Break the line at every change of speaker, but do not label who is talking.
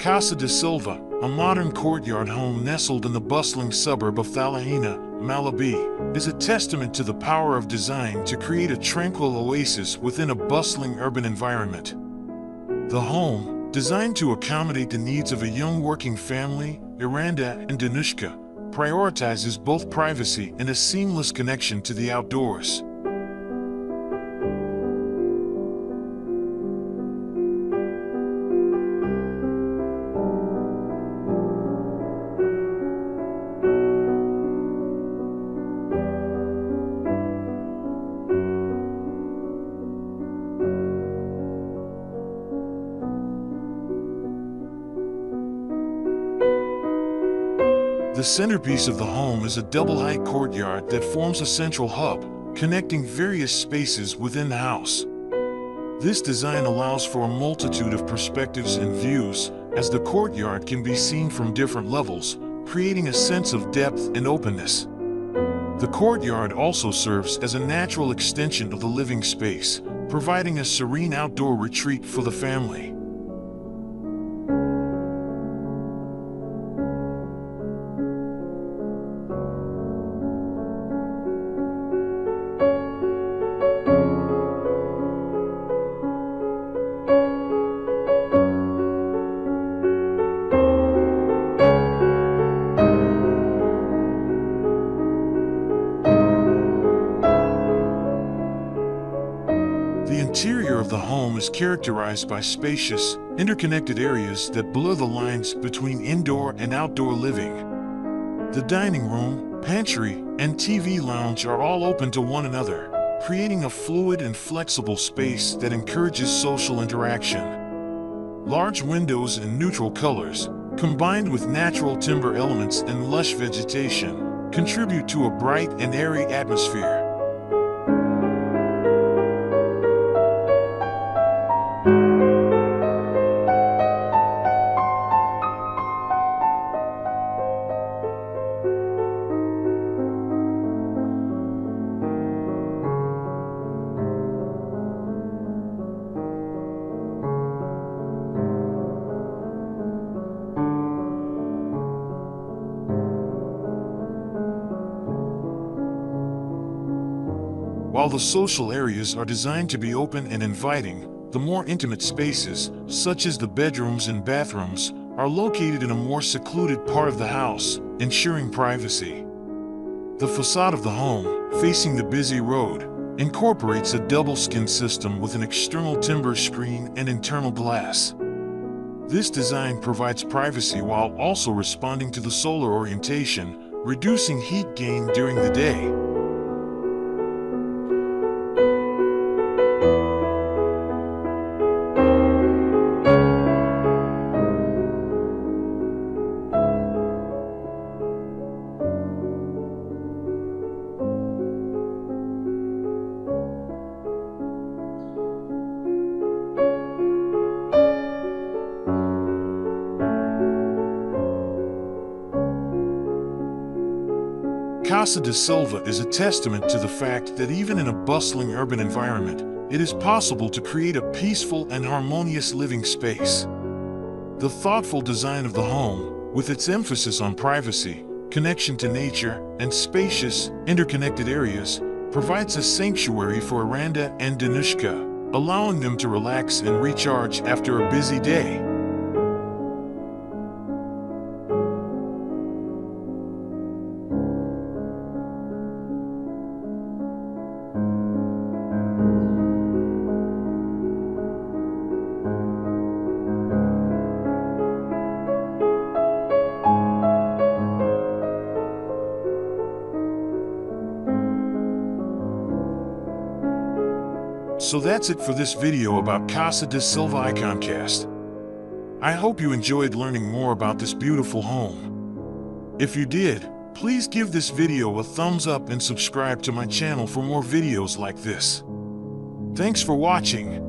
Casa de Silva, a modern courtyard home nestled in the bustling suburb of Thalahena, Malabe, is a testament to the power of design to create a tranquil oasis within a bustling urban environment. The home, designed to accommodate the needs of a young working family, Eranda and Dhanushka, prioritizes both privacy and a seamless connection to the outdoors. The centerpiece of the home is a double-height courtyard that forms a central hub, connecting various spaces within the house. This design allows for a multitude of perspectives and views, as the courtyard can be seen from different levels, creating a sense of depth and openness. The courtyard also serves as a natural extension of the living space, providing a serene outdoor retreat for the family. The interior of the home is characterized by spacious, interconnected areas that blur the lines between indoor and outdoor living. The dining room, pantry, and TV lounge are all open to one another, creating a fluid and flexible space that encourages social interaction. Large windows in neutral colors, combined with natural timber elements and lush vegetation, contribute to a bright and airy atmosphere. While the social areas are designed to be open and inviting, the more intimate spaces, such as the bedrooms and bathrooms, are located in a more secluded part of the house, ensuring privacy. The facade of the home, facing the busy road, incorporates a double-skin system with an external timber screen and internal glass. This design provides privacy while also responding to the solar orientation, reducing heat gain during the day. Casa de Silva is a testament to the fact that even in a bustling urban environment, it is possible to create a peaceful and harmonious living space. The thoughtful design of the home, with its emphasis on privacy, connection to nature, and spacious, interconnected areas, provides a sanctuary for Eranda and Dhanushka, allowing them to relax and recharge after a busy day. So that's it for this video about Casa de Silva Iconcast. I hope you enjoyed learning more about this beautiful home. If you did, please give this video a thumbs up and subscribe to my channel for more videos like this. Thanks for watching.